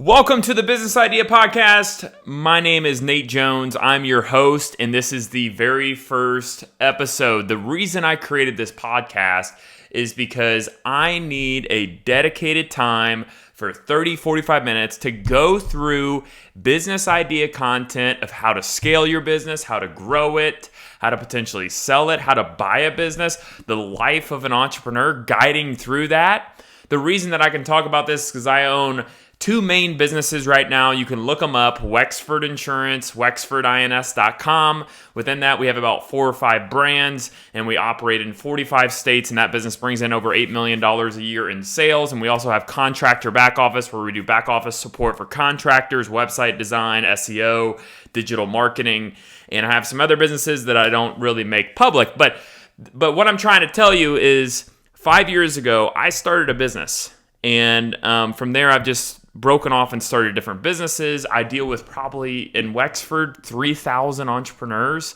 Welcome to the Business Idea Podcast. My name is Nate Jones. I'm your host, and this is the very first episode. The reason I created this podcast is because I need a dedicated time for 30, 45 minutes to go through business idea content of how to scale your business, how to grow it, how to potentially sell it, how to buy a business, the life of an entrepreneur, guiding through that. The reason that I can talk about this is because I own two main businesses right now. You can look them up: Wexford Insurance, wexfordins.com. Within that, we have about 4 or 5 brands, and we operate in 45 states, and that business brings in over $8 million a year in sales. And we also have Contractor Back Office, where we do back office support for contractors, website design, SEO, digital marketing. And I have some other businesses that I don't really make public. But what I'm trying to tell you is 5 years ago, I started a business. And from there, I've just broken off and started different businesses. I deal with probably in Wexford 3,000 entrepreneurs.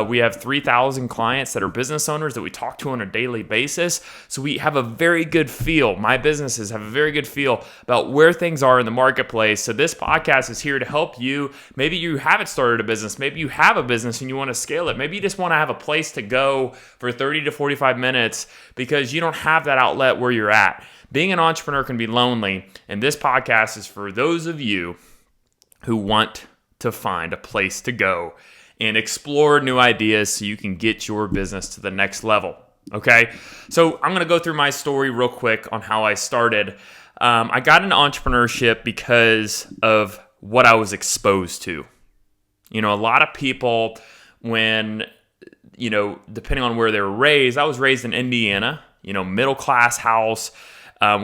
We have 3,000 clients that are business owners that we talk to on a daily basis. So we have a very good feel. My businesses have a very good feel about where things are in the marketplace. So this podcast is here to help you. Maybe you haven't started a business. Maybe you have a business and you want to scale it. Maybe you just want to have a place to go for 30 to 45 minutes because you don't have that outlet where you're at. Being an entrepreneur can be lonely, and this podcast is for those of you who want to find a place to go and explore new ideas so you can get your business to the next level, okay? So I'm going to go through my story real quick on how I started. I got into entrepreneurship because of what I was exposed to. You know, a lot of people, when, depending on where they were raised, I was raised in Indiana, middle-class house.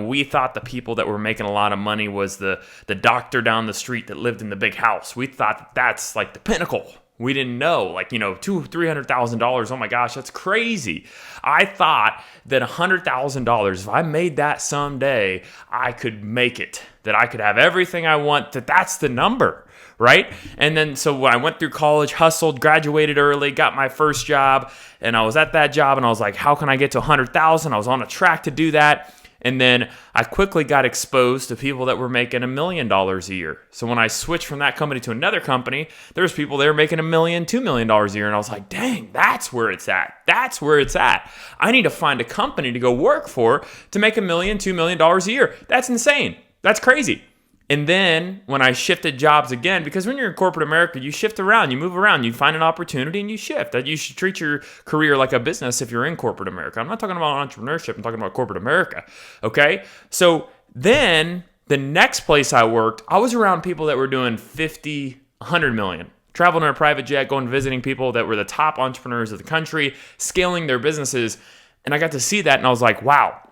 We thought the people that were making a lot of money was the doctor down the street that lived in the big house. We thought that's like the pinnacle. We didn't know, $200,000-$300,000. Oh my gosh, that's crazy. I thought that $100,000, if I made that someday, I could make it, that I could have everything I want, that's the number, right? And then so when I went through college, hustled, graduated early, got my first job, and I was at that job, and I was like, how can I get to $100,000? I was on a track to do that. And then I quickly got exposed to people that were making $1 million a year. So when I switched from that company to another company, there's people there making $1 million, $2 million a year. And I was like, dang, that's where it's at. That's where it's at. I need to find a company to go work for to make $1 million, $2 million a year. That's insane. That's crazy. And then when I shifted jobs again, because when you're in corporate America, you shift around, you move around, you find an opportunity and you shift. You should treat your career like a business if you're in corporate America. I'm not talking about entrepreneurship. I'm talking about corporate America. Okay. So then the next place I worked, I was around people that were doing 50, 100 million. Traveling in a private jet, going visiting people that were the top entrepreneurs of the country, scaling their businesses. And I got to see that and I was like, wow,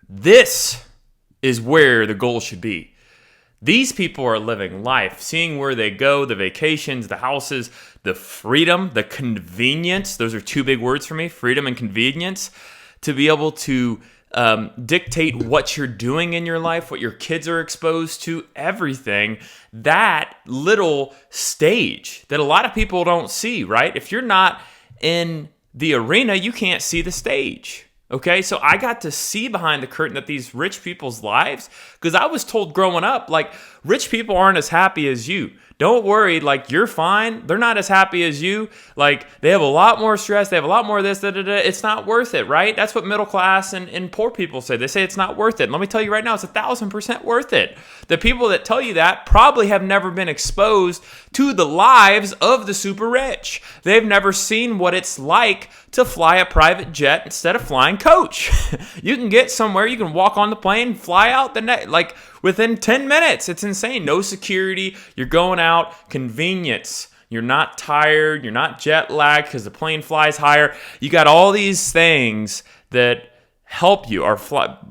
this is where the goal should be. These people are living life, seeing where they go, the vacations, the houses, the freedom, the convenience. Those are two big words for me, freedom and convenience, to be able to dictate what you're doing in your life, what your kids are exposed to, everything. That little stage that a lot of people don't see, right? If you're not in the arena, you can't see the stage. Okay, so I got to see behind the curtain that these rich people's lives, because I was told growing up, rich people aren't as happy as you. Don't worry, you're fine. They're not as happy as you. They have a lot more stress. They have a lot more of this, It's not worth it, right? That's what middle class and poor people say. They say it's not worth it. And let me tell you right now, it's 1,000% worth it. The people that tell you that probably have never been exposed to the lives of the super rich. They've never seen what it's like to fly a private jet instead of flying coach. You can get somewhere, you can walk on the plane, fly out within 10 minutes. It's insane. No security. You're going out. Convenience. You're not tired. You're not jet lagged because the plane flies higher. You got all these things that help you.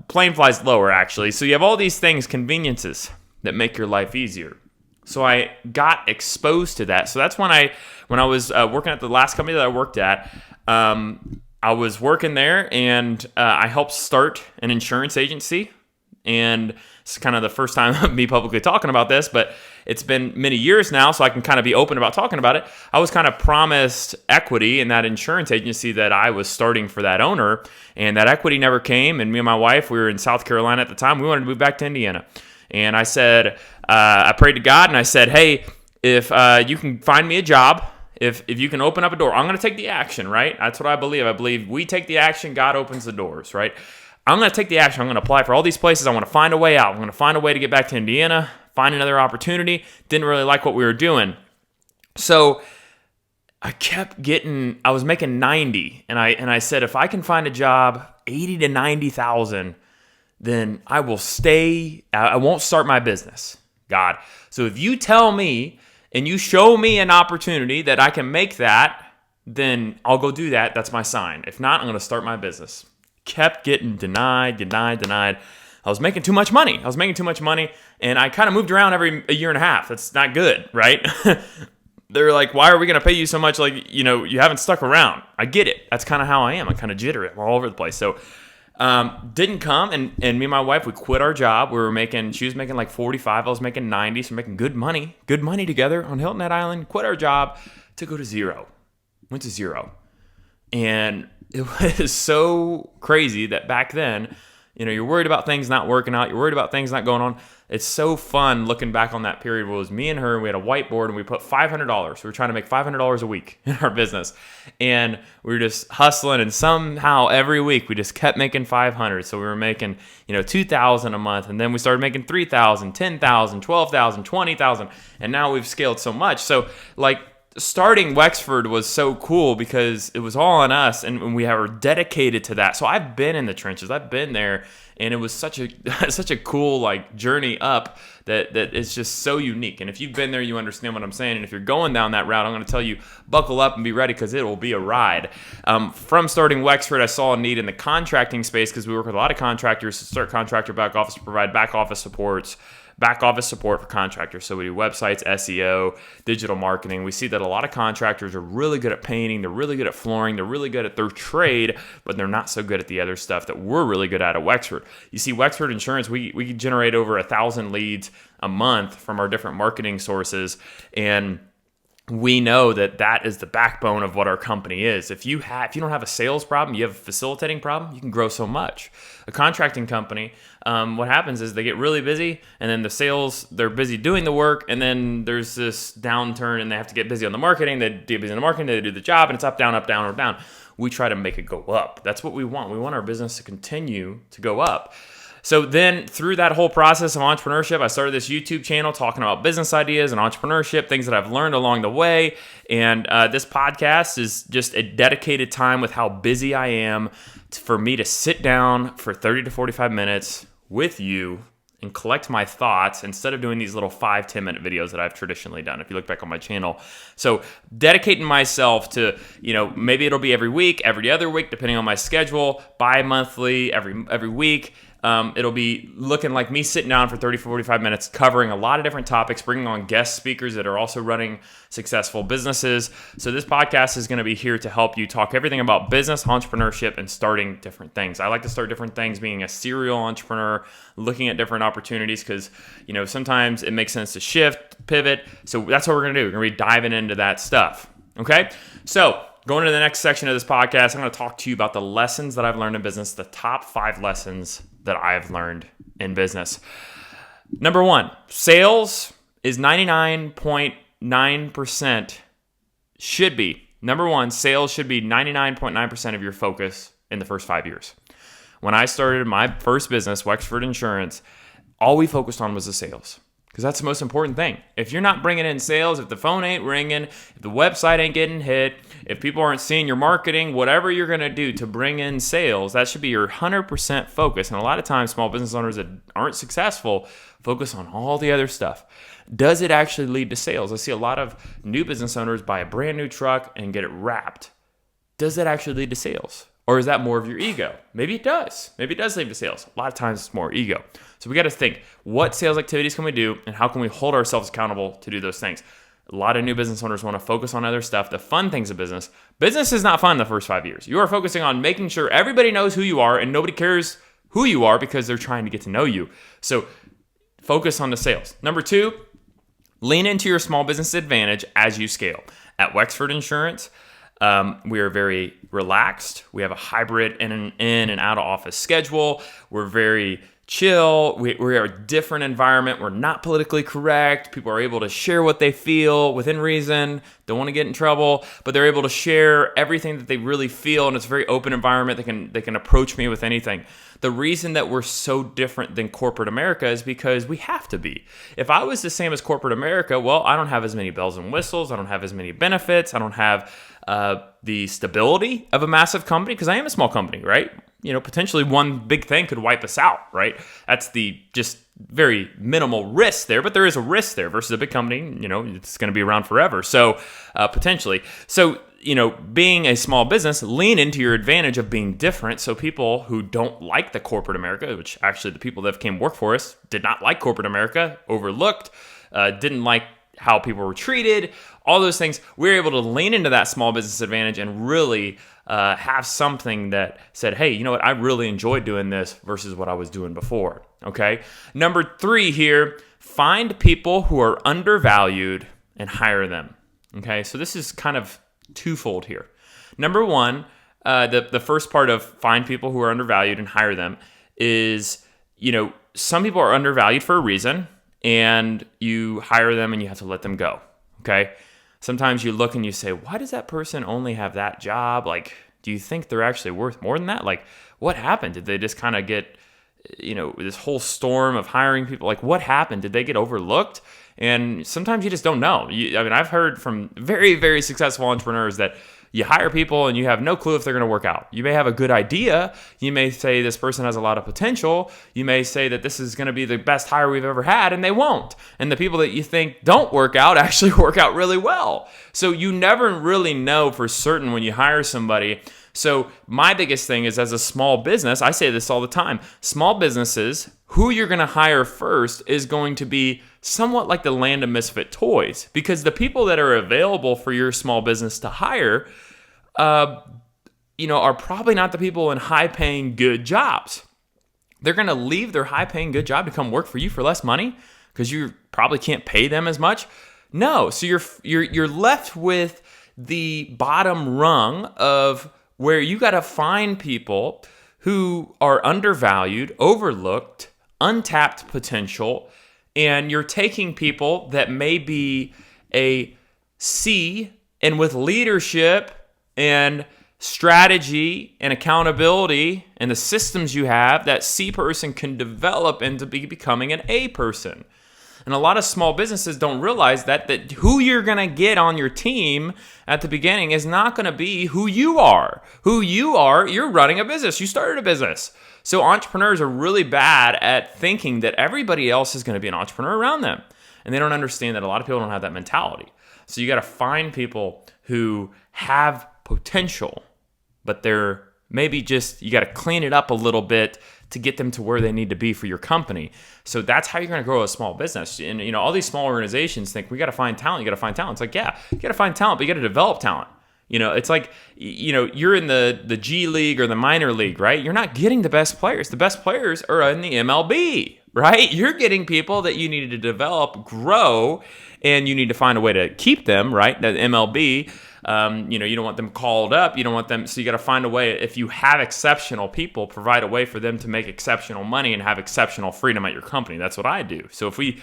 Plane flies lower, actually. So you have all these things, conveniences, that make your life easier. So I got exposed to that. So that's when I was working at the last company that I worked at. I was working there and I helped start an insurance agency. And it's kind of the first time of me publicly talking about this, but it's been many years now, so I can kind of be open about talking about it. I was kind of promised equity in that insurance agency that I was starting for that owner, and that equity never came. And me and my wife, we were in South Carolina at the time. We wanted to move back to Indiana. And I said, I prayed to God and I said, hey, if you can find me a job, if you can open up a door, I'm going to take the action, right? That's what I believe. I believe we take the action, God opens the doors, right? I'm going to take the action. I'm going to apply for all these places. I want to find a way out. I'm going to find a way to get back to Indiana, find another opportunity. Didn't really like what we were doing. So I was making 90, and I said, if I can find a job, 80 to 90,000, then I will stay. I won't start my business, God. So if you tell me and you show me an opportunity that I can make that, then I'll go do that. That's my sign. If not, I'm going to start my business. Kept getting denied. I was making too much money. And I kind of moved around every a year and a half. That's not good, right? They're like, why are we going to pay you so much? Like, you haven't stuck around. I get it. That's kind of how I am. I kind of jittery. I'm all over the place. So didn't come. And me and my wife, we quit our job. She was making like 45. I was making 90. So we're making good money together on Hilton Head Island. Quit our job to go to zero. Went to zero. And it was so crazy that back then, you're worried about things not working out. You're worried about things not going on. It's so fun looking back on that period where it was me and her. We had a whiteboard and we put $500. We were trying to make $500 a week in our business. And we were just hustling. And somehow every week we just kept making 500. So we were making, 2,000 a month. And then we started making 3,000, 10,000, 12,000, 20,000. And now we've scaled so much. So starting Wexford was so cool because it was all on us and we were dedicated to that. So I've been in the trenches. I've been there, and it was such a cool journey up that it's just so unique. And if you've been there, you understand what I'm saying. And if you're going down that route, I'm going to tell you, buckle up and be ready because it will be a ride. From starting Wexford, I saw a need in the contracting space because we work with a lot of contractors to start contractor back office, to provide back office support for contractors. So we do websites, SEO, digital marketing. We see that a lot of contractors are really good at painting. They're really good at flooring. They're really good at their trade, but they're not so good at the other stuff that we're really good at Wexford. You see, Wexford Insurance, we generate over 1,000 leads a month from our different marketing sources. And we know that is the backbone of what our company is. If you don't have a sales problem, you have a facilitating problem, you can grow so much. A contracting company, what happens is they get really busy, and then the sales, they're busy doing the work, and then there's this downturn, and they have to get busy on the marketing. They get busy on the marketing, they do the job, and it's up, down, up, down, or down. We try to make it go up. That's what we want. We want our business to continue to go up. So then through that whole process of entrepreneurship, I started this YouTube channel talking about business ideas and entrepreneurship, things that I've learned along the way. And this podcast is just a dedicated time with how busy I am for me to sit down for 30 to 45 minutes with you and collect my thoughts instead of doing these little 5-10 minute videos that I've traditionally done, if you look back on my channel. So dedicating myself to, maybe it'll be every week, every other week, depending on my schedule, bi-monthly, every week. It'll be looking like me sitting down for 30, 45 minutes, covering a lot of different topics, bringing on guest speakers that are also running successful businesses. So this podcast is going to be here to help you talk everything about business, entrepreneurship, and starting different things. I like to start different things, being a serial entrepreneur, looking at different opportunities because, sometimes it makes sense to shift, pivot. So that's what we're going to do. We're going to be diving into that stuff. Okay? So going to the next section of this podcast, I'm going to talk to you about the lessons that I've learned in business, the top 5 lessons that I've learned in business. Number 1, sales is 99.9% should be. Number 1, sales should be 99.9% of your focus in the first 5 years. When I started my first business, Wexford Insurance, all we focused on was the sales. Because that's the most important thing. If you're not bringing in sales, if the phone ain't ringing, if the website ain't getting hit, if people aren't seeing your marketing, whatever you're going to do to bring in sales, that should be your 100% focus. And a lot of times, small business owners that aren't successful focus on all the other stuff. Does it actually lead to sales? I see a lot of new business owners buy a brand new truck and get it wrapped. Does that actually lead to sales? Or is that more of your ego? Maybe it does. Maybe it does lead to sales. A lot of times it's more ego. So we got to think, what sales activities can we do and how can we hold ourselves accountable to do those things? A lot of new business owners want to focus on other stuff, the fun things of business. Business is not fun the first 5 years. You are focusing on making sure everybody knows who you are and nobody cares who you are because they're trying to get to know you. So focus on the sales. Number 2, lean into your small business advantage as you scale. At Wexford Insurance, we are very relaxed. We have a hybrid in and out of office schedule. We're very chill. We are a different environment. We're not politically correct. People are able to share what they feel within reason. Don't want to get in trouble, but they're able to share everything that they really feel, and it's a very open environment. They can approach me with anything. The reason that we're so different than corporate America is because we have to be. If I was the same as corporate America, well, I don't have as many bells and whistles. I don't have as many benefits. I don't have the stability of a massive company because I am a small company, right? Potentially one big thing could wipe us out, right? That's the just very minimal risk there, but there is a risk there versus a big company, it's going to be around forever. So potentially. So, being a small business, lean into your advantage of being different. So people who don't like the corporate America, which actually the people that came work for us did not like corporate America, overlooked, didn't like how people were treated, all those things, we're able to lean into that small business advantage and really have something that said, hey, you know what? I really enjoyed doing this versus what I was doing before. Okay. Number 3 here, find people who are undervalued and hire them. Okay. So this is kind of twofold here. Number 1, the first part of find people who are undervalued and hire them is, some people are undervalued for a reason and you hire them and you have to let them go. Okay. Sometimes you look and you say, why does that person only have that job? Like, do you think they're actually worth more than that? Like, what happened? Did they just kind of get, this whole storm of hiring people? Like, what happened? Did they get overlooked? And sometimes you just don't know. I've heard from very, very successful entrepreneurs that you hire people and you have no clue if they're going to work out. You may have a good idea. You may say this person has a lot of potential. You may say that this is going to be the best hire we've ever had, and they won't. And the people that you think don't work out actually work out really well. So you never really know for certain when you hire somebody. So my biggest thing is, as a small business, I say this all the time, small businesses, who you're going to hire first is going to be somewhat like the land of misfit toys, because the people that are available for your small business to hire, are probably not the people in high-paying good jobs. They're going to leave their high-paying good job to come work for you for less money because you probably can't pay them as much. No, so you're left with the bottom rung of where you got to find people who are undervalued, overlooked, untapped potential, and you're taking people that may be a C, and with leadership and strategy and accountability and the systems you have, that C person can develop into becoming an A person. And a lot of small businesses don't realize that who you're going to get on your team at the beginning is not going to be who you are. Who you are, you're running a business. You started a business. So entrepreneurs are really bad at thinking that everybody else is going to be an entrepreneur around them. And they don't understand that a lot of people don't have that mentality. So you got to find people who have potential, but they're maybe just, you got to clean it up a little bit to get them to where they need to be for your company. So that's how you're going to grow a small business. And all these small organizations think, we got to find talent. You got to find talent. It's like, yeah, you got to find talent, but you got to develop talent. It's like, you're in the G League or the minor league, right? You're not getting the best players. The best players are in the MLB, right? You're getting people that you need to develop, grow, and you need to find a way to keep them, right? The MLB, you don't want them called up. You don't want them. So you got to find a way. If you have exceptional people, provide a way for them to make exceptional money and have exceptional freedom at your company. That's what I do. So if we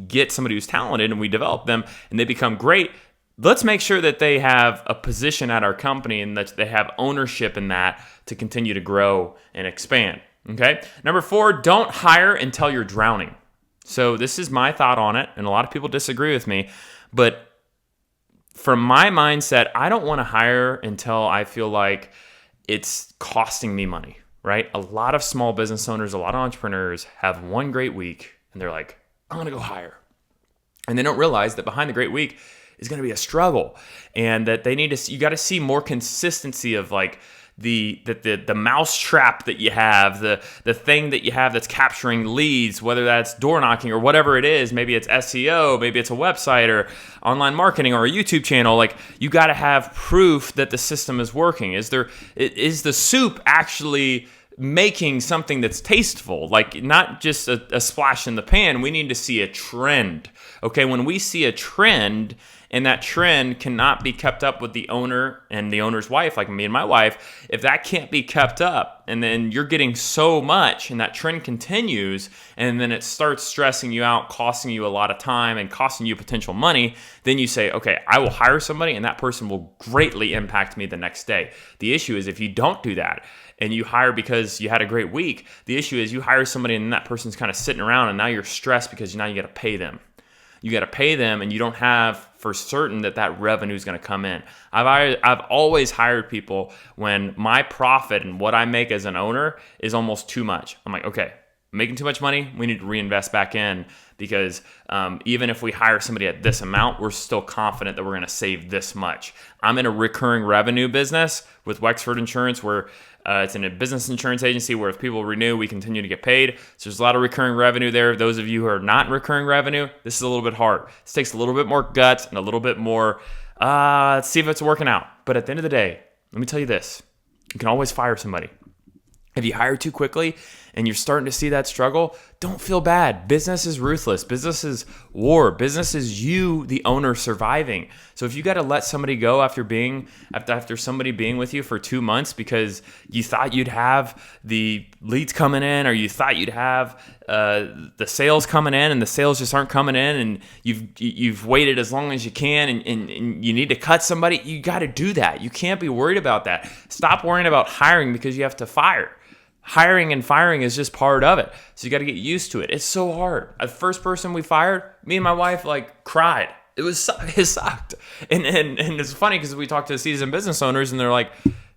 get somebody who's talented and we develop them and they become great, let's make sure that they have a position at our company and that they have ownership in that to continue to grow and expand. Okay. Number 4, don't hire until you're drowning. So this is my thought on it, and a lot of people disagree with me, but from my mindset, I don't want to hire until I feel like it's costing me money, right? A lot of small business owners, a lot of entrepreneurs have one great week and they're like, I'm going to go hire. And they don't realize that behind the great week is going to be a struggle, and that they need to, you got to see more consistency of like the mouse trap that you have, the thing that you have that's capturing leads, whether that's door knocking or whatever it is. Maybe it's SEO, maybe it's a website or online marketing or a YouTube channel. Like, you got to have proof that the system is working. Is the soup actually making something that's tasteful? Like, not just a splash in the pan. We need to see a trend. Okay, when we see a trend and that trend cannot be kept up with the owner and the owner's wife, like me and my wife, if that can't be kept up, and then you're getting so much and that trend continues, and then it starts stressing you out, costing you a lot of time and costing you potential money, then you say, okay, I will hire somebody and that person will greatly impact me the next day. The issue is if you don't do that and you hire because you had a great week, the issue is you hire somebody and that person's kind of sitting around and now you're stressed because now you got to pay them. You got to pay them, and you don't have for certain that revenue is going to come in. I've always hired people when my profit and what I make as an owner is almost too much. I'm like, okay, I'm making too much money. We need to reinvest back in because even if we hire somebody at this amount, we're still confident that we're going to save this much. I'm in a recurring revenue business with Wexford Insurance where it's in a business insurance agency where if people renew, we continue to get paid. So there's a lot of recurring revenue there. Those of you who are not in recurring revenue, this is a little bit hard. This takes a little bit more guts and a little bit more, let's see if it's working out. But at the end of the day, let me tell you this. You can always fire somebody. If you hire too quickly and you're starting to see that struggle, don't feel bad. Business is ruthless. Business is war. Business is you, the owner, surviving. So if you got to let somebody go after somebody being with you for 2 months because you thought you'd have the leads coming in, or you thought you'd have the sales coming in, and the sales just aren't coming in, and you've waited as long as you can, and you need to cut somebody, you got to do that. You can't be worried about that. Stop worrying about hiring because you have to fire. Hiring and firing is just part of it. So you got to get used to it. It's so hard. The first person we fired, me and my wife cried. It sucked. And it's funny because we talk to seasoned business owners and they're like,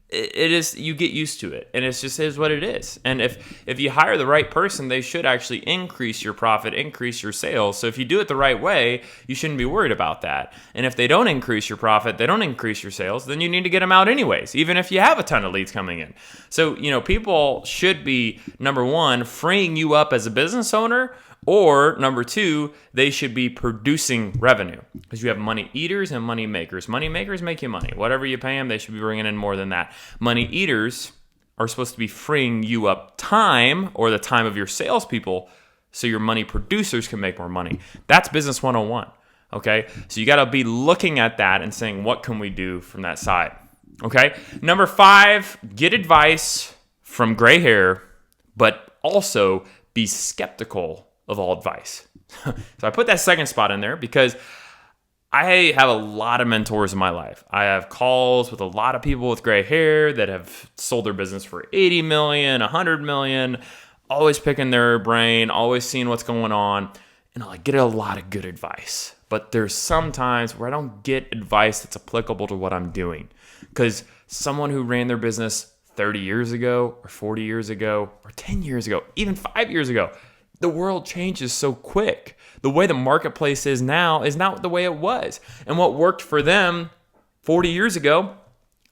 it is, you get used to it, and it's just is what it is. And if you hire the right person, they should actually increase your profit, increase your sales. So if you do it the right way, you shouldn't be worried about that. And if they don't increase your profit, they don't increase your sales, then you need to get them out anyways, even if you have a ton of leads coming in. So, people should be, number one, freeing you up as a business owner, or number two, they should be producing revenue, because you have money eaters and money makers. Money makers make you money. Whatever you pay them, they should be bringing in more than that. Money eaters are supposed to be freeing you up time, or the time of your salespeople, so your money producers can make more money. That's business 101. Okay, so you got to be looking at that and saying, what can we do from that side? Okay, number 5, get advice from gray hair, but also be skeptical of all advice. So I put that second spot in there because I have a lot of mentors in my life. I have calls with a lot of people with gray hair that have sold their business for 80 million, 100 million, always picking their brain, always seeing what's going on. And I get a lot of good advice. But there's some times where I don't get advice that's applicable to what I'm doing. Because someone who ran their business 30 years ago, or 40 years ago, or 10 years ago, even 5 years ago, the world changes so quick. The way the marketplace is now is not the way it was. And what worked for them 40 years ago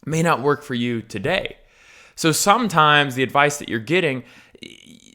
may not work for you today. So sometimes the advice that you're getting,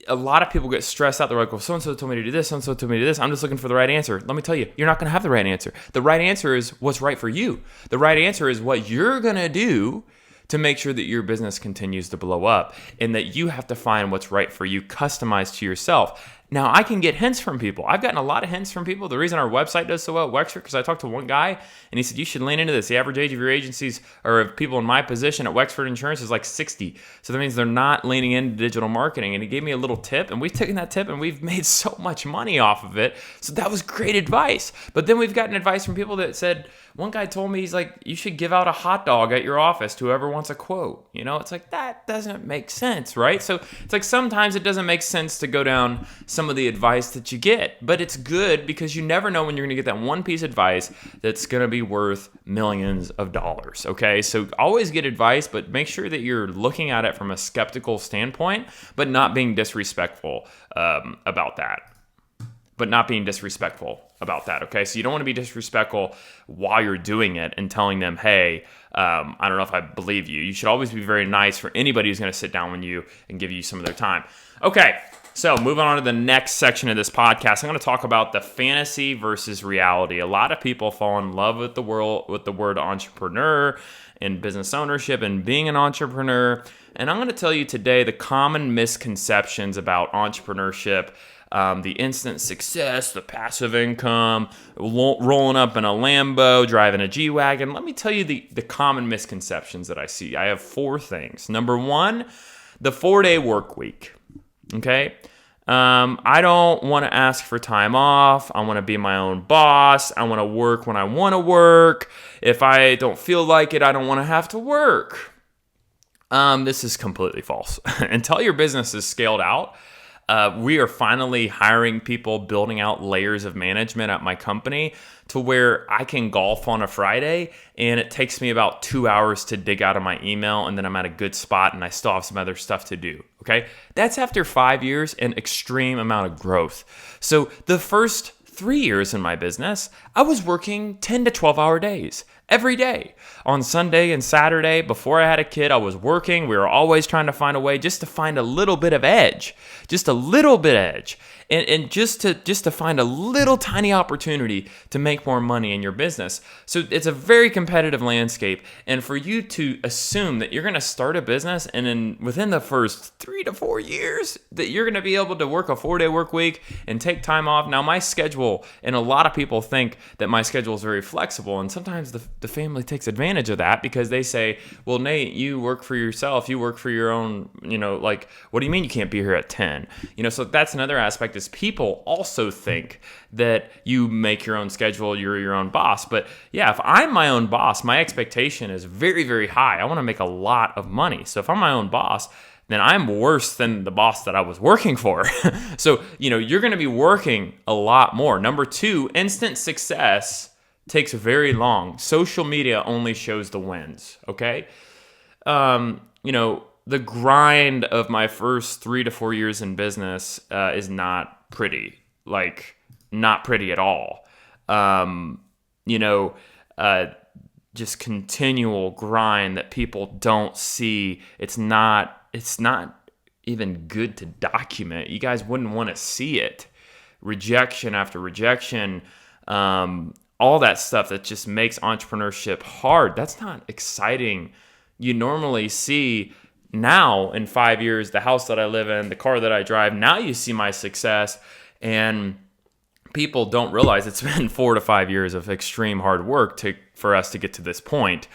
a lot of people get stressed out. They're like, well, so-and-so told me to do this, so-and-so told me to do this. I'm just looking for the right answer. Let me tell you, you're not going to have the right answer. The right answer is what's right for you. The right answer is what you're going to do to make sure that your business continues to blow up, and that you have to find what's right for you, customized to yourself. Now, I can get hints from people. I've gotten a lot of hints from people. The reason our website does so well at Wexford, because I talked to one guy, and he said, you should lean into this. The average age of your agencies, or of people in my position at Wexford Insurance, is like 60. So that means they're not leaning into digital marketing. And he gave me a little tip, and we've taken that tip, and we've made so much money off of it. So that was great advice. But then we've gotten advice from people that said, one guy told me, he's like, you should give out a hot dog at your office to whoever wants a quote. It's like, that doesn't make sense, right? So it's like sometimes it doesn't make sense to go down some of the advice that you get, but it's good because you never know when you're going to get that one piece of advice that's going to be worth millions of dollars, okay? So always get advice, but make sure that you're looking at it from a skeptical standpoint, but not being disrespectful about that. Okay? So you don't want to be disrespectful while you're doing it and telling them, hey, I don't know if I believe you. You should always be very nice for anybody who's going to sit down with you and give you some of their time. Okay, so moving on to the next section of this podcast, I'm going to talk about the fantasy versus reality. A lot of people fall in love with the word entrepreneur and business ownership and being an entrepreneur. And I'm going to tell you today the common misconceptions about entrepreneurship the instant success, the passive income, rolling up in a Lambo, driving a G-Wagon. Let me tell you the common misconceptions that I see. I have 4 things. Number 1, the 4-day work week. Okay? I don't want to ask for time off. I want to be my own boss. I want to work when I want to work. If I don't feel like it, I don't want to have to work. This is completely false. Until your business is scaled out, we are finally hiring people, building out layers of management at my company to where I can golf on a Friday and it takes me about 2 hours to dig out of my email, and then I'm at a good spot and I still have some other stuff to do. Okay. That's after 5 years and extreme amount of growth. So the first 3 years in my business, I was working 10 to 12-hour days every day. On Sunday and Saturday, before I had a kid, I was working. We were always trying to find a way just to find a little bit of edge, just a little bit edge, and just to find a little tiny opportunity to make more money in your business. So it's a very competitive landscape, and for you to assume that you're going to start a business and then within the first 3 to 4 years that you're going to be able to work a 4-day work week and take time off. Now, my schedule, and a lot of people think that my schedule is very flexible, and sometimes the family takes advantage of that because they say, well, Nate, you work for yourself, you work for your own, like, what do you mean you can't be here at 10? So that's another aspect, is people also think that you make your own schedule, you're your own boss. But yeah, if I'm my own boss, my expectation is very, very high. I want to make a lot of money. So if I'm my own boss, then I'm worse than the boss that I was working for. So, you're going to be working a lot more. Number 2, instant success takes very long. Social media only shows the wins, okay? The grind of my first 3 to 4 years in business is not pretty. Like, not pretty at all. Just continual grind that people don't see. It's not even good to document. You guys wouldn't want to see it. Rejection after rejection, all that stuff that just makes entrepreneurship hard. That's not exciting. You normally see now in 5 years, the house that I live in, the car that I drive, now you see my success, and people don't realize it's been 4 to 5 years of extreme hard work for us to get to this point.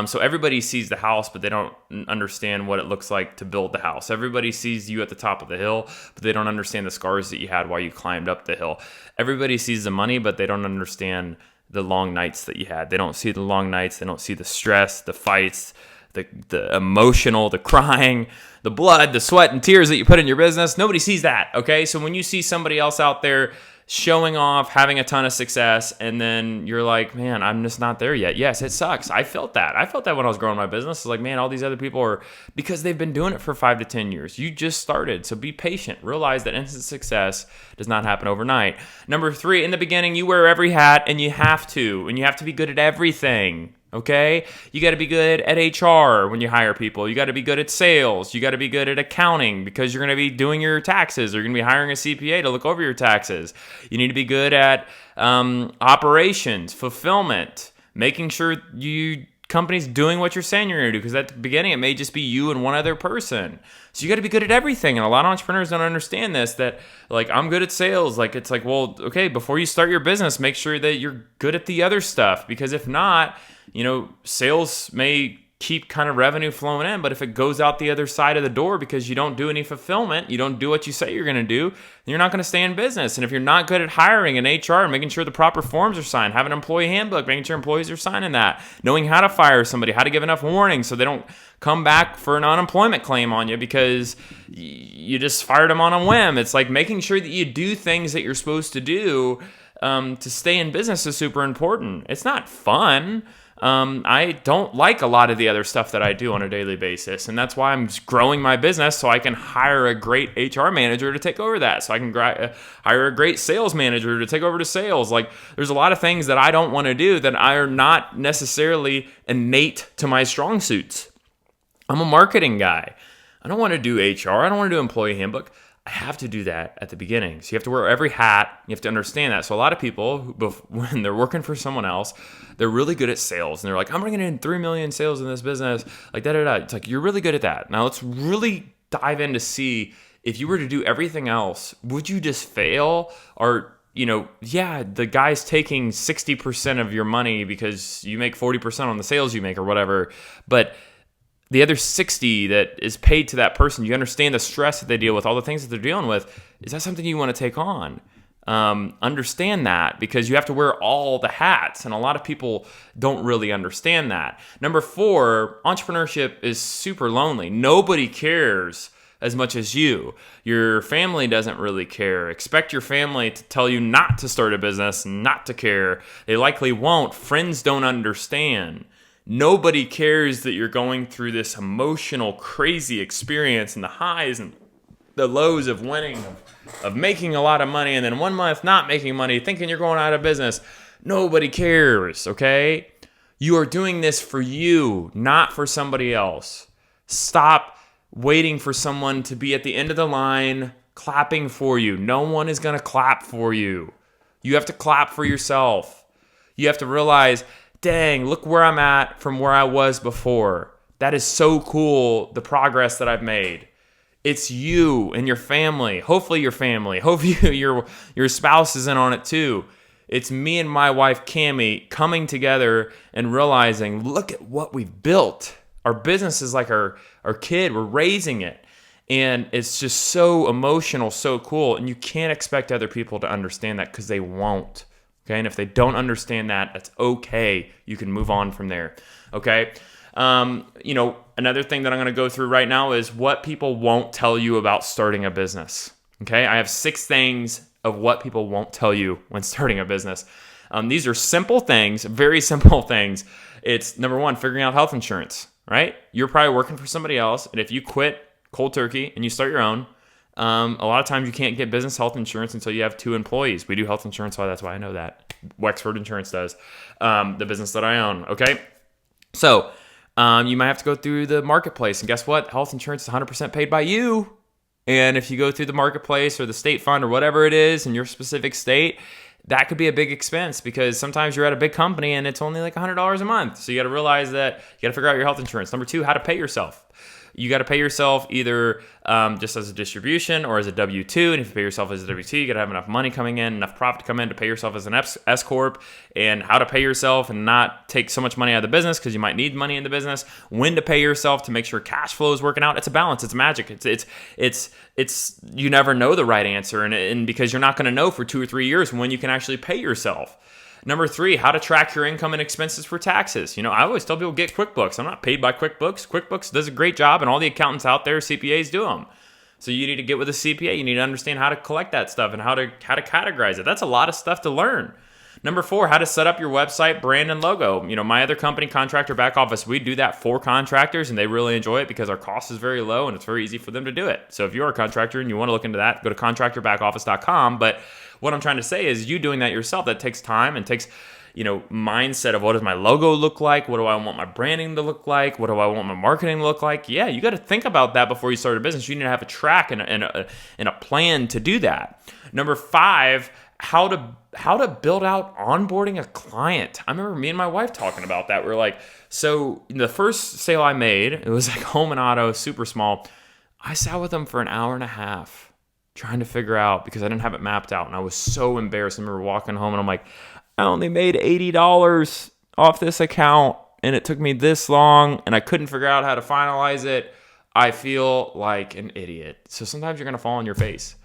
So everybody sees the house, but they don't understand what it looks like to build the house. Everybody sees you at the top of the hill, but they don't understand the scars that you had while you climbed up the hill. Everybody sees the money, but they don't understand the long nights that you had. They don't see the long nights. They don't see the stress, the fights, the emotional, the crying, the blood, the sweat and tears that you put in your business. Nobody sees that, okay? So when you see somebody else out there showing off, having a ton of success, and then you're like, man, I'm just not there yet. Yes, it sucks. I felt that. I felt that when I was growing my business. It's like, man, all these other people are, because they've been doing it for 5 to 10 years. You just started. So be patient. Realize that instant success does not happen overnight. Number 3, in the beginning, you wear every hat, and you have to be good at everything. Okay? You got to be good at HR when you hire people. You got to be good at sales. You got to be good at accounting because you're going to be doing your taxes. Or you're going to be hiring a CPA to look over your taxes. You need to be good at operations, fulfillment, making sure company's doing what you're saying you're going to do, because at the beginning it may just be you and one other person. So you got to be good at everything. And a lot of entrepreneurs don't understand this, that like, I'm good at sales. Like, it's like, well, okay, before you start your business, make sure that you're good at the other stuff, because if not, sales may keep kind of revenue flowing in, but if it goes out the other side of the door because you don't do any fulfillment, you don't do what you say you're going to do, then you're not going to stay in business. And if you're not good at hiring and HR, making sure the proper forms are signed, have an employee handbook, making sure employees are signing that, knowing how to fire somebody, how to give enough warning so they don't come back for an unemployment claim on you because you just fired them on a whim. It's like making sure that you do things that you're supposed to do to stay in business is super important. It's not fun. I don't like a lot of the other stuff that I do on a daily basis, and that's why I'm growing my business so I can hire a great HR manager to take over that, so I can hire a great sales manager to take over the sales. Like, there's a lot of things that I don't want to do that are not necessarily innate to my strong suits. I'm a marketing guy. I don't want to do HR. I don't want to do employee handbook. I have to do that at the beginning. So you have to wear every hat. You have to understand that. So a lot of people, when they're working for someone else, they're really good at sales. And they're like, I'm bringing in 3 million sales in this business. Like, da-da-da. It's like, you're really good at that. Now let's really dive in to see if you were to do everything else, would you just fail? Or, the guy's taking 60% of your money because you make 40% on the sales you make or whatever, but the other 60 that is paid to that person, you understand the stress that they deal with, all the things that they're dealing with. Is that something you want to take on? Understand that, because you have to wear all the hats, and a lot of people don't really understand that. Number 4, entrepreneurship is super lonely. Nobody cares as much as you. Your family doesn't really care. Expect your family to tell you not to start a business, not to care. They likely won't. Friends don't understand. Nobody cares that you're going through this emotional, crazy experience, and the highs and the lows of winning, of making a lot of money, and then 1 month not making money, thinking you're going out of business. Nobody cares, okay? You are doing this for you, not for somebody else. Stop waiting for someone to be at the end of the line clapping for you. No one is going to clap for you. You have to clap for yourself. You have to realize, dang, look where I'm at from where I was before. That is so cool, the progress that I've made. It's you and your family. Hopefully your family. Hopefully your spouse is in on it too. It's me and my wife, Cammie, coming together and realizing, look at what we've built. Our business is like our kid. We're raising it. And it's just so emotional, so cool. And you can't expect other people to understand that, because they won't. Okay, and if they don't understand that, that's okay. You can move on from there. Okay, another thing that I'm going to go through right now is what people won't tell you about starting a business. Okay, I have 6 things of what people won't tell you when starting a business. These are simple things, very simple things. It's number 1, figuring out health insurance. Right, you're probably working for somebody else, and if you quit cold turkey and you start your own, a lot of times you can't get business health insurance until you have 2 employees. We do health insurance, so that's why I know that. Wexford Insurance does, the business that I own, okay? So you might have to go through the marketplace, and guess what? Health insurance is 100% paid by you. And if you go through the marketplace or the state fund or whatever it is in your specific state, that could be a big expense, because sometimes you're at a big company and it's only like $100 a month. So you got to realize that you got to figure out your health insurance. Number 2, how to pay yourself. You got to pay yourself either just as a distribution or as a W-2. And if you pay yourself as a W-2, you got to have enough money coming in, enough profit to come in to pay yourself as an S-Corp. And how to pay yourself and not take so much money out of the business, because you might need money in the business. When to pay yourself to make sure cash flow is working out. It's a balance. It's magic. It's you never know the right answer. And because you're not going to know for 2 or 3 years when you can actually pay yourself. Number 3, how to track your income and expenses for taxes. I always tell people, get QuickBooks. I'm not paid by QuickBooks. QuickBooks does a great job, and all the accountants out there, CPAs, do them. So you need to get with a CPA. You need to understand how to collect that stuff and how to categorize it. That's a lot of stuff to learn. Number 4, how to set up your website, brand, and logo. My other company, Contractor Back Office, we do that for contractors, and they really enjoy it because our cost is very low and it's very easy for them to do it. So if you're a contractor and you want to look into that, go to contractorbackoffice.com. But what I'm trying to say is, you doing that yourself, that takes time and takes, mindset of, what does my logo look like? What do I want my branding to look like? What do I want my marketing to look like? Yeah, you got to think about that before you start a business. You need to have a track and a plan to do that. Number 5, how to build out onboarding a client. I remember me and my wife talking about that. We're like, so the first sale I made, it was like home and auto, super small. I sat with them for an hour and a half trying to figure out, because I didn't have it mapped out, and I was so embarrassed. I remember walking home and I'm like, I only made $80 off this account, and it took me this long, and I couldn't figure out how to finalize it. I feel like an idiot. So sometimes you're going to fall on your face,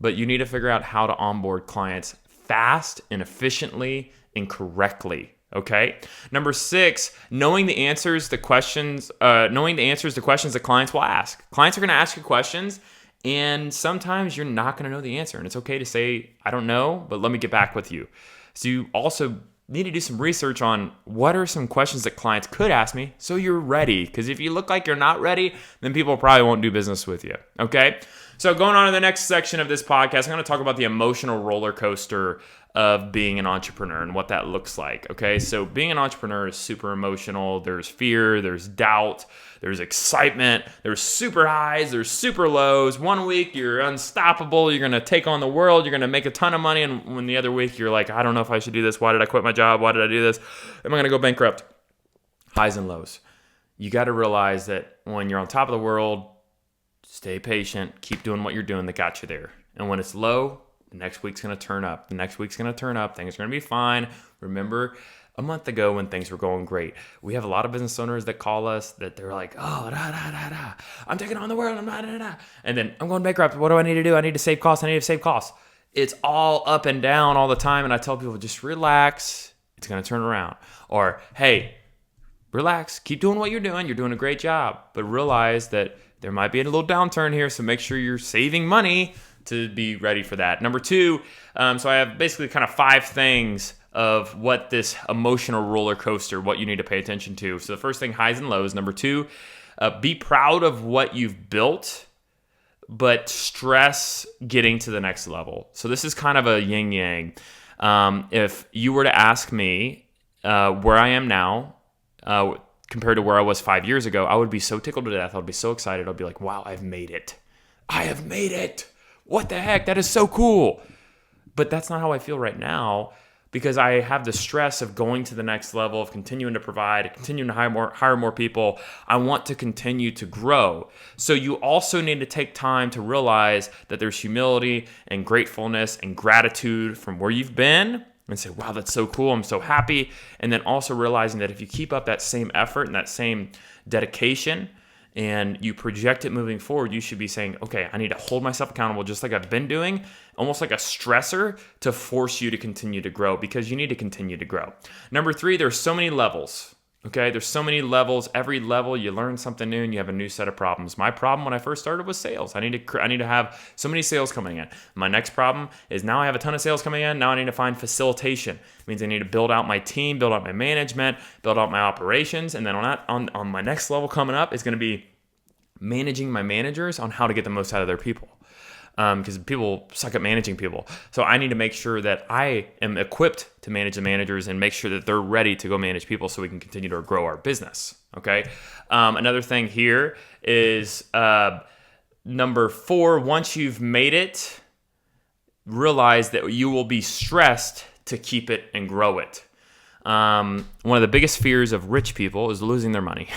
but you need to figure out how to onboard clients fast and efficiently and correctly. Okay. Number 6, knowing the answers to questions that clients will ask. Clients are going to ask you questions, and sometimes you're not going to know the answer, and it's okay to say, I don't know, but let me get back with you. So you also need to do some research on what are some questions that clients could ask me, so you're ready. Because if you look like you're not ready, then people probably won't do business with you. Okay. So going on to the next section of this podcast, I'm going to talk about the emotional roller coaster of being an entrepreneur and what that looks like. Okay, so being an entrepreneur is super emotional. There's fear, there's doubt, there's excitement, there's super highs, there's super lows. 1 week you're unstoppable, you're going to take on the world, you're going to make a ton of money, and when the other week you're like, I don't know if I should do this. Why did I quit my job? Why did I do this? Am I going to go bankrupt? Highs and lows. You got to realize that when you're on top of the world, Stay patient. Keep doing what you're doing that got you there. And when it's low, the next week's going to turn up. The next week's going to turn up. Things are going to be fine. Remember a month ago when things were going great. We have a lot of business owners that call us that they're like, oh, I'm taking on the world. And then I'm going bankrupt. What do I need to do? I need to save costs. It's all up and down all the time. And I tell people, just relax. It's going to turn around. Or, hey, relax. Keep doing what you're doing. You're doing a great job. But realize that there might be a little downturn here. So make sure you're saving money to be ready for that. Number two, so I have basically kind of 5 things of what this emotional roller coaster, what you need to pay attention to. So the first thing, highs and lows. Number 2, be proud of what you've built, but stress getting to the next level. So this is kind of a yin yang. If you were to ask me where I am now compared to where I was 5 years ago, I would be so tickled to death. I would be so excited. I'd be like, wow, I've made it. I have made it. What the heck? That is so cool. But that's not how I feel right now, because I have the stress of going to the next level, of continuing to provide, continuing to hire more people. I want to continue to grow. So you also need to take time to realize that there's humility and gratefulness and gratitude from where you've been and say, wow, that's so cool. I'm so happy. And then also realizing that if you keep up that same effort and that same dedication and you project it moving forward, you should be saying, okay, I need to hold myself accountable just like I've been doing, almost like a stressor to force you to continue to grow, because you need to continue to grow. Number 3, there's so many levels. Okay, there's so many levels. Every level, you learn something new and you have a new set of problems. My problem when I first started was sales. I need to have so many sales coming in. My next problem is now I have a ton of sales coming in. Now I need to find facilitation. It means I need to build out my team, build out my management, build out my operations. And then on my next level coming up is going to be managing my managers on how to get the most out of their people. Because people suck at managing people. So I need to make sure that I am equipped to manage the managers and make sure that they're ready to go manage people so we can continue to grow our business. Okay. Another thing here is number 4, once you've made it, realize that you will be stressed to keep it and grow it. One of the biggest fears of rich people is losing their money.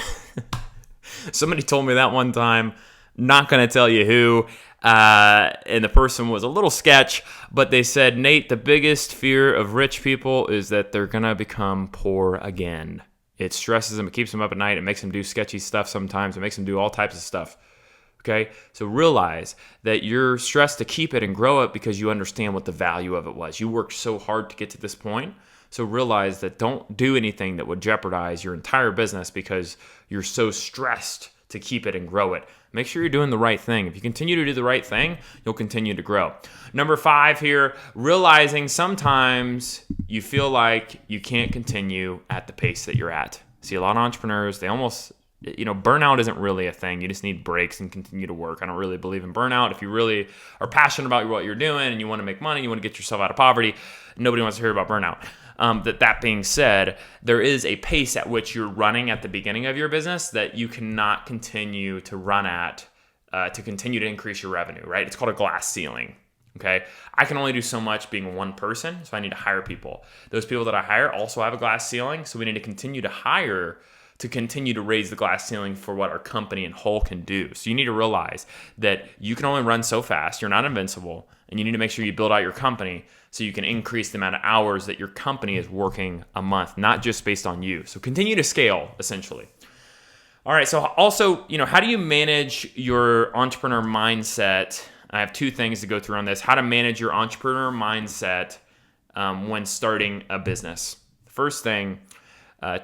Somebody told me that one time, not going to tell you who. And the person was a little sketch, but they said, Nate, the biggest fear of rich people is that they're going to become poor again. It stresses them. It keeps them up at night. It makes them do sketchy stuff sometimes. It makes them do all types of stuff. Okay? So realize that you're stressed to keep it and grow it because you understand what the value of it was. You worked so hard to get to this point. So realize that don't do anything that would jeopardize your entire business because you're so stressed to keep it and grow it. Make sure you're doing the right thing. If you continue to do the right thing, you'll continue to grow. Number 5 here, realizing sometimes you feel like you can't continue at the pace that you're at. See, a lot of entrepreneurs, they almost, burnout isn't really a thing. You just need breaks and continue to work. I don't really believe in burnout. If you really are passionate about what you're doing and you want to make money, you want to get yourself out of poverty, nobody wants to hear about burnout. That being said, there is a pace at which you're running at the beginning of your business that you cannot continue to run at to continue to increase your revenue, right? It's called a glass ceiling, okay? I can only do so much being one person, so I need to hire people. Those people that I hire also have a glass ceiling, so we need to continue to hire to continue to raise the glass ceiling for what our company in whole can do. So you need to realize that you can only run so fast, you're not invincible, and you need to make sure you build out your company so you can increase the amount of hours that your company is working a month, not just based on you. So continue to scale, essentially. All right, so also, how do you manage your entrepreneur mindset? I have 2 things to go through on this. How to manage your entrepreneur mindset when starting a business. First thing,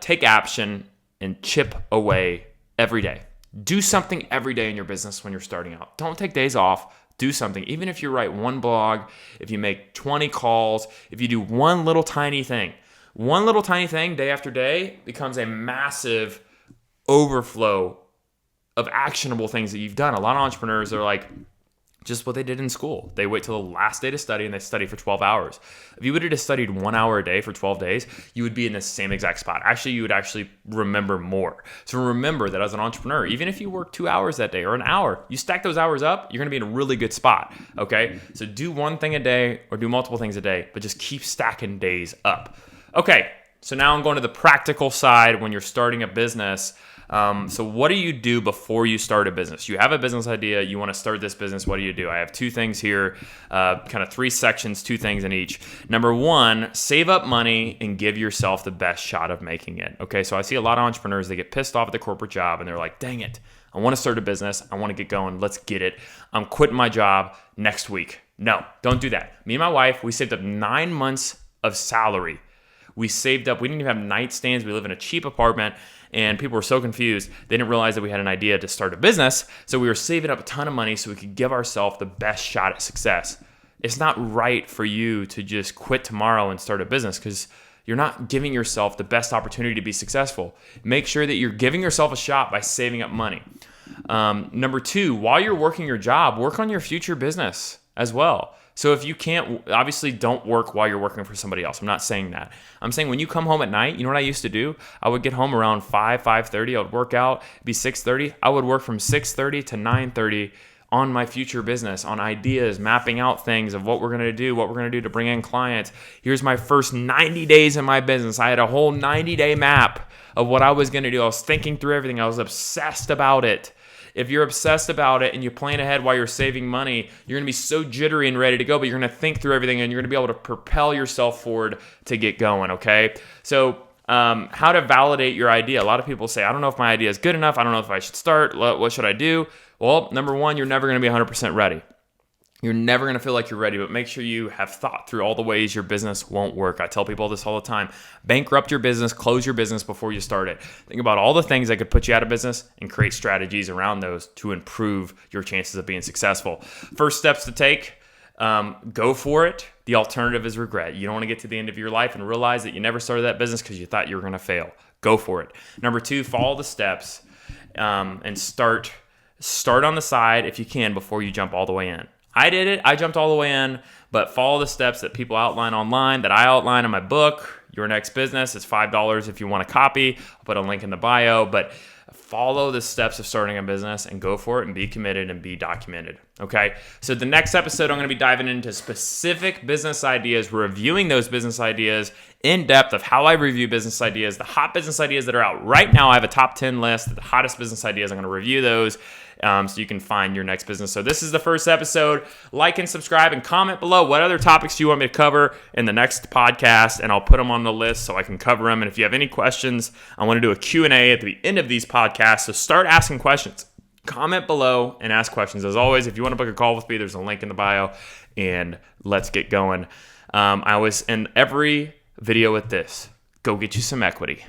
take action and chip away every day. Do something every day in your business when you're starting out. Don't take days off. Do something. Even if you write one blog, if you make 20 calls, if you do one little tiny thing day after day becomes a massive overflow of actionable things that you've done. A lot of entrepreneurs are like, just what they did in school. They wait till the last day to study and they study for 12 hours. If you would have just studied 1 hour a day for 12 days, you would be in the same exact spot. Actually, you would actually remember more. So remember that as an entrepreneur, even if you work 2 hours that day or an hour, you stack those hours up, you're going to be in a really good spot. Okay. So do one thing a day or do multiple things a day, but just keep stacking days up. Okay. So now I'm going to the practical side when you're starting a business. So what do you do before you start a business? You have a business idea. You want to start this business. What do? I have 2 things here, kind of 3 sections, 2 things in each. Number 1, save up money and give yourself the best shot of making it. Okay, so I see a lot of entrepreneurs, they get pissed off at the corporate job and they're like, dang it, I want to start a business. I want to get going. Let's get it. I'm quitting my job next week. No, don't do that. Me and my wife, we saved up 9 months of salary. We saved up. We didn't even have nightstands. We live in a cheap apartment, and people were so confused. They didn't realize that we had an idea to start a business, so we were saving up a ton of money so we could give ourselves the best shot at success. It's not right for you to just quit tomorrow and start a business because you're not giving yourself the best opportunity to be successful. Make sure that you're giving yourself a shot by saving up money. Number 2, while you're working your job, work on your future business as well. So if you can't, obviously don't work while you're working for somebody else. I'm not saying that. I'm saying when you come home at night, you know what I used to do? I would get home around 5:30. I would work out. It'd be 6:30. I would work from 6:30 to 9:30 on my future business, on ideas, mapping out things of what we're going to do, what we're going to do to bring in clients. Here's my first 90 days in my business. I had a whole 90-day map of what I was going to do. I was thinking through everything. I was obsessed about it. If you're obsessed about it and you plan ahead while you're saving money, you're going to be so jittery and ready to go, but you're going to think through everything and you're going to be able to propel yourself forward to get going, okay? So how to validate your idea. A lot of people say, I don't know if my idea is good enough. I don't know if I should start. What should I do? Well, number 1, you're never going to be 100% ready. You're never going to feel like you're ready, but make sure you have thought through all the ways your business won't work. I tell people this all the time. Bankrupt your business, close your business before you start it. Think about all the things that could put you out of business and create strategies around those to improve your chances of being successful. First steps to take, go for it. The alternative is regret. You don't want to get to the end of your life and realize that you never started that business because you thought you were going to fail. Go for it. Number 2, follow the steps and start on the side if you can before you jump all the way in. I did it. I jumped all the way in, but follow the steps that people outline online, that I outline in my book, Your Next Business. It's $5 if you want a copy. I'll put a link in the bio, but follow the steps of starting a business and go for it and be committed and be documented. Okay. So the next episode, I'm going to be diving into specific business ideas, reviewing those business ideas in depth of how I review business ideas, the hot business ideas that are out right now. I have a top 10 list, the hottest business ideas. I'm going to review those. So you can find your next business. So this is the first episode. Like and subscribe and comment below what other topics you want me to cover in the next podcast, and I'll put them on the list so I can cover them. And if you have any questions, I want to do a Q&A at the end of these podcasts. So start asking questions. Comment below and ask questions. As always, if you want to book a call with me, there's a link in the bio, and let's get going. I always end every video with this. Go get you some equity.